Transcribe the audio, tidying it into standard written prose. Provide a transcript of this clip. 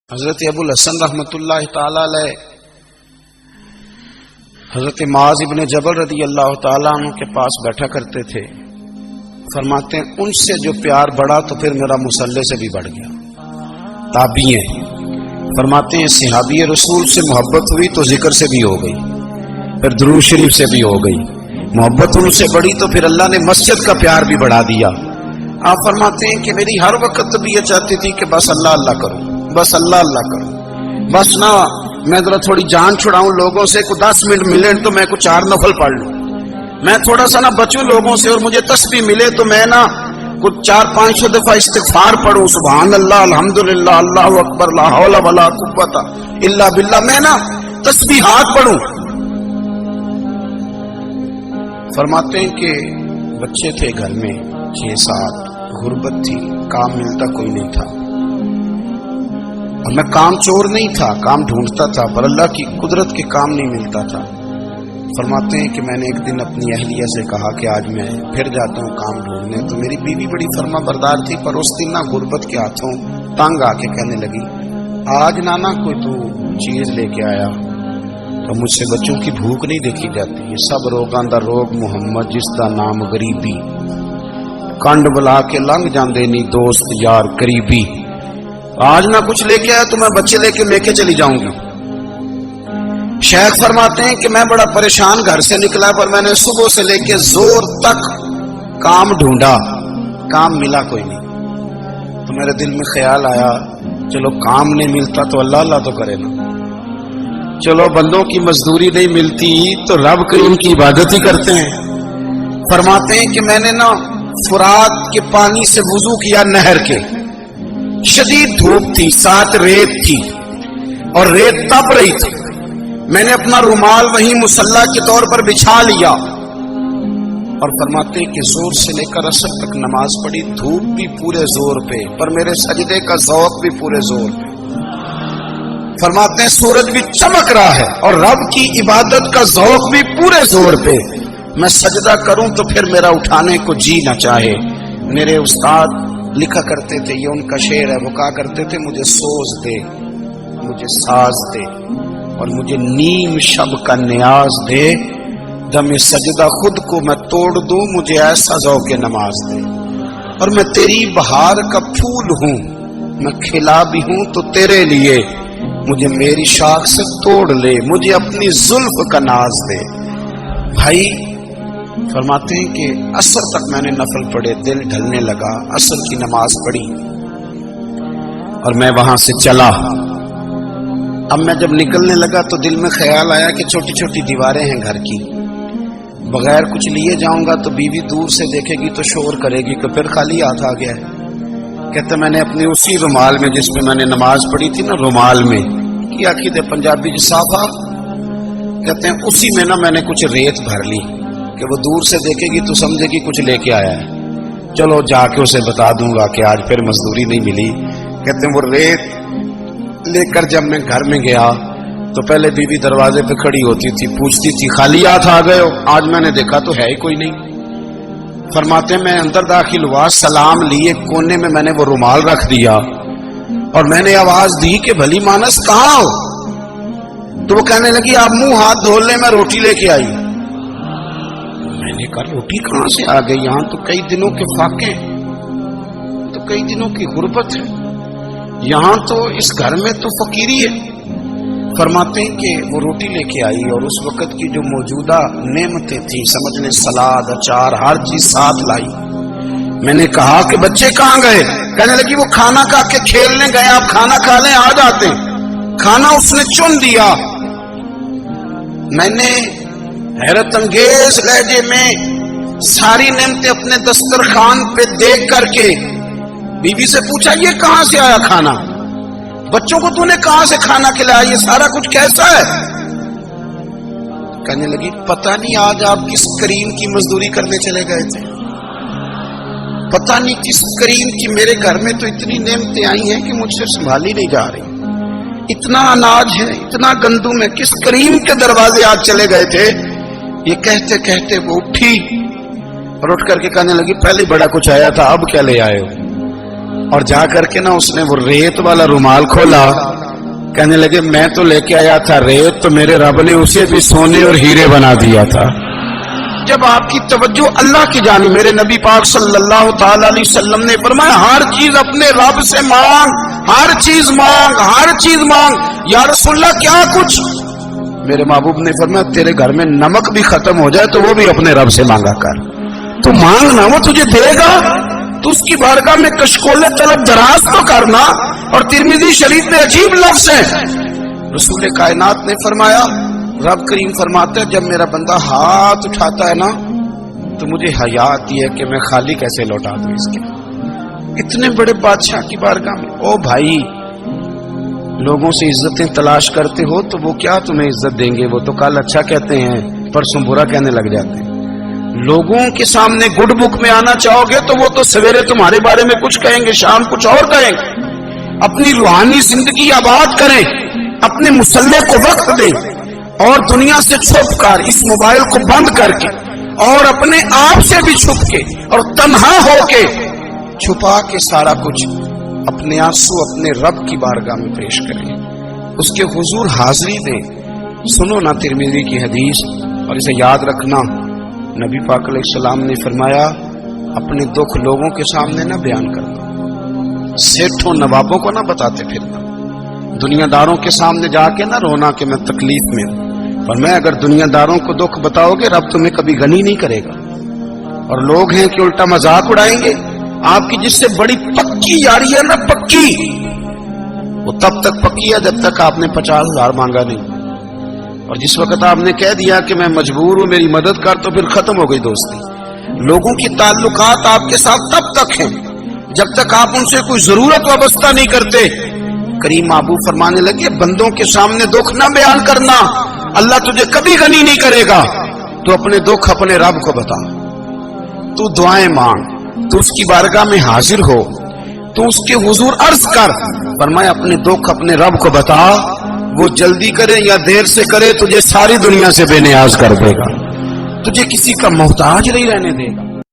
حضرت ابو الحسن رحمۃ اللہ تعالی علیہ حضرت معاذ ابن جبل رضی اللہ تعالیٰ عنہ کے پاس بیٹھا کرتے تھے. فرماتے ہیں ان سے جو پیار بڑھا تو پھر میرا مصلی سے بھی بڑھ گیا. تابعی ہیں. فرماتے ہیں صحابی رسول سے محبت ہوئی تو ذکر سے بھی ہو گئی, پھر درود شریف سے بھی ہو گئی. محبت ان سے بڑھی تو پھر اللہ نے مسجد کا پیار بھی بڑھا دیا. آپ فرماتے ہیں کہ میری ہر وقت طبیعت چاہتی تھی کہ بس اللہ اللہ کروں, بس اللہ اللہ کروں, بس نہ میں ذرا تھوڑی جان چھڑاؤں لوگوں سے, کوئی 10 منٹ ملے تو میں کچھ 4 نفل پڑھ لوں, میں تھوڑا سا نہ بچوں لوگوں سے, اور مجھے تسبیح ملے تو میں نہ کچھ 400-500 دفعہ استغفار پڑھوں, سبحان اللہ الحمدللہ اللہ اکبر لا حول ولا قوت الا باللہ, میں نہ تسبیحات پڑھوں. فرماتے ہیں کہ بچے تھے گھر میں 6-7, غربت تھی, کام ملتا کوئی نہیں تھا, اور میں کام چور نہیں تھا, کام ڈھونڈتا تھا, پر اللہ کی قدرت کے کام نہیں ملتا تھا. فرماتے ہیں کہ میں نے ایک دن اپنی اہلیہ سے کہا کہ آج میں پھر جاتا ہوں کام ڈھونڈنے. تو میری بیوی بڑی فرما بردار تھی, پر اس دن نہ غربت کے ہاتھوں تنگ آ کے کہنے لگی آج نانا کوئی تو چیز لے کے آیا. تو مجھ سے بچوں کی بھوک نہیں دیکھی جاتی, یہ سب روگاں دا روگ محمد جس دا نام غریبی, کنڈ بلا کے لنگ جاندے نہیں دوست یار قریبی. آج نہ کچھ لے کے آیا تو میں بچے لے کے چلی جاؤں گی. شیخ فرماتے ہیں کہ میں بڑا پریشان گھر سے نکلا, پر میں نے صبح سے لے کے زور تک کام ڈھونڈا, کام ملا کوئی نہیں. تو میرے دل میں خیال آیا چلو کام نہیں ملتا تو اللہ اللہ تو کرے نا, چلو بندوں کی مزدوری نہیں ملتی تو رب کریم کی عبادت ہی کرتے ہیں. فرماتے ہیں کہ میں نے نا فرات کے پانی سے وضو کیا, نہر کے, شدید دھوپ تھی, ساتھ ریت تھی اور ریت تپ رہی تھی. میں نے اپنا رومال وہیں مصلی کے طور پر بچھا لیا, اور فرماتے ہیں کہ زور سے لے کر عصر تک نماز پڑھی, دھوپ بھی پورے زور پہ, پر میرے سجدے کا ذوق بھی پورے زور پہ. فرماتے ہیں سورج بھی چمک رہا ہے اور رب کی عبادت کا ذوق بھی پورے زور پہ. میں سجدہ کروں تو پھر میرا اٹھانے کو جی نہ چاہے. میرے استاد لکھا کرتے تھے, یہ ان کا شعر ہے, وہ کہا کرتے تھے مجھے سوز دے, مجھے ساز دے, اور مجھے نیم شب کا نیاز دے, دم سجدہ خود کو میں توڑ دوں, مجھے ایسا ذوق نماز دے. اور میں تیری بہار کا پھول ہوں, میں کھلا بھی ہوں تو تیرے لیے, مجھے میری شاخ سے توڑ لے, مجھے اپنی زلف کا ناز دے. بھائی فرماتے ہیں کہ عصر تک میں نے نفل پڑھے, دل ڈھلنے لگا, عصر کی نماز پڑھی اور میں وہاں سے چلا. اب میں جب نکلنے لگا تو دل میں خیال آیا کہ چھوٹی چھوٹی دیواریں ہیں گھر کی, بغیر کچھ لیے جاؤں گا تو بیوی دور سے دیکھے گی تو شور کرے گی کہ پھر خالی ہاتھ آ گیا ہے. کہتے میں نے اپنی اسی رومال میں جس میں میں نے نماز پڑھی تھی نا, رومال میں کیا عقیدہ پنجابی صافہ کہتے ہیں, اسی میں نا میں نے کچھ ریت بھر لی کہ وہ دور سے دیکھے گی تو سمجھے گی کچھ لے کے آیا ہے, چلو جا کے اسے بتا دوں گا کہ آج پھر مزدوری نہیں ملی. کہتے ہیں وہ ریت لے کر جب میں گھر میں گیا تو پہلے بیوی دروازے پہ کھڑی ہوتی تھی, پوچھتی تھی خالی ہاتھ آ گئے ہو, آج میں نے دیکھا تو ہے ہی کوئی نہیں. فرماتے ہیں میں اندر داخل ہوا, سلام لیے, کونے میں نے وہ رومال رکھ دیا اور میں نے آواز دی کہ بھلی مانس کہاں ہو. تو وہ کہنے لگی آپ منہ ہاتھ دھو لیں, میں روٹی لے کے آئی. میں نے کہا روٹی کہاں سے آ گئی, یہاں تو کئی دنوں کے فاقے, تو کئی دنوں کی غربت ہے, یہاں تو اس گھر میں تو فقیری ہے. فرماتے ہیں کہ وہ روٹی لے کے آئی اور اس وقت کی جو موجودہ نعمتیں تھیں, سمجھ لیں سلاد, اچار, ہر چیز ساتھ لائی. میں نے کہا کہ بچے کہاں گئے؟ کہنے لگی وہ کھانا کھا کے کھیلنے گئے, آپ کھانا کھا لیں آ جاتے. کھانا اس نے چن دیا. میں نے حیرت انگیز لہجے میں ساری نعمتیں اپنے دسترخوان پہ دیکھ کر کے بیوی سے پوچھا یہ کہاں سے آیا کھانا, بچوں کو تو نے کہاں سے کھانا کھلایا, یہ سارا کچھ کیسا ہے؟ کہنے لگی پتہ نہیں آج آپ کس کریم کی مزدوری کرنے چلے گئے تھے, پتہ نہیں کس کریم کی, میرے گھر میں تو اتنی نعمتیں آئی ہیں کہ مجھ سے سنبھالی نہیں جا رہی, اتنا اناج ہے, اتنا گندم ہے, کس کریم کے دروازے آج چلے گئے تھے. یہ کہتے کہتے وہ اٹھی اور اٹھ کر کے کہنے لگی پہلے بڑا کچھ آیا تھا, اب کیا لے آئے ہو. اور جا کر کے نا اس نے وہ ریت والا رومال کھولا کہنے لگے میں تو لے کے آیا تھا ریت، تو میرے رب نے اسے بھی سونے اور ہیرے بنا دیا تھا۔ جب آپ کی توجہ اللہ کی جانب، میرے نبی پاک صلی اللہ تعالی علیہ وسلم نے فرمایا ہر چیز اپنے رب سے مانگ، ہر چیز مانگ، ہر چیز مانگ۔ یا رسول اللہ کیا کچھ؟ میرے محبوب نے فرمایا تیرے گھر میں نمک بھی ختم ہو جائے تو وہ بھی اپنے رب سے مانگا کر، تو مانگنا وہ تجھے دے گا، تو اس کی بارگاہ میں کشکول طلب دراز تو کرنا۔ اور ترمذی شریف میں عجیب لفظ ہے، رسول کائنات نے فرمایا، رب کریم فرماتا ہے جب میرا بندہ ہاتھ اٹھاتا ہے نا تو مجھے حیا آتی ہے کہ میں خالی کیسے لوٹا دوں اس کے۔ اتنے بڑے بادشاہ کی بارگاہ میں، او بھائی لوگوں سے عزتیں تلاش کرتے ہو تو وہ کیا تمہیں عزت دیں گے؟ وہ تو کل اچھا کہتے ہیں پرسوں برا کہنے لگ جاتے ہیں۔ لوگوں کے سامنے گڈ بک میں آنا چاہو گے تو وہ تو سویرے تمہارے بارے میں کچھ کہیں گے، شام کچھ اور کہیں گے۔ اپنی روحانی زندگی آباد کریں، اپنے مسلح کو وقت دیں، اور دنیا سے چھپ کر اس موبائل کو بند کر کے اور اپنے آپ سے بھی چھپ کے اور تنہا ہو کے چھپا کے سارا کچھ اپنے آنسو اپنے رب کی بارگاہ میں پیش کریں، اس کے حضور حاضری دیں۔ سنو نا ترمذی کی حدیث، اور اسے یاد رکھنا، نبی پاک علیہ السلام نے فرمایا اپنے دکھ لوگوں کے سامنے نہ بیان کرنا، سیٹھوں نوابوں کو نہ بتاتے پھرنا، دنیا داروں کے سامنے جا کے نہ رونا کہ میں تکلیف میں ہوں۔ اور میں اگر دنیا داروں کو دکھ بتاؤ گے رب تمہیں کبھی غنی نہیں کرے گا۔ اور لوگ ہیں کہ الٹا مذاق اڑائیں گے آپ کی، جس سے بڑی پکی یاری ہے نا، پکی، وہ تب تک پکی ہے جب تک آپ نے 50,000 مانگا نہیں، اور جس وقت آپ نے کہہ دیا کہ میں مجبور ہوں میری مدد کر تو پھر ختم ہو گئی دوستی۔ لوگوں کی تعلقات آپ کے ساتھ تب تک ہیں جب تک آپ ان سے کوئی ضرورت وابستہ نہیں کرتے۔ کریم محبوب فرمانے لگے بندوں کے سامنے دکھ نہ بیان کرنا، اللہ تجھے کبھی غنی نہیں کرے گا۔ تو اپنے دکھ اپنے رب کو بتا، تو دعائیں مانگ، تو اس کی بارگاہ میں حاضر ہو، تو اس کے حضور عرض کر۔ فرمایا اپنے دکھ اپنے رب کو بتا، وہ جلدی کرے یا دیر سے کرے تجھے ساری دنیا سے بے نیاز کر دے گا، تجھے کسی کا محتاج نہیں رہنے دے گا۔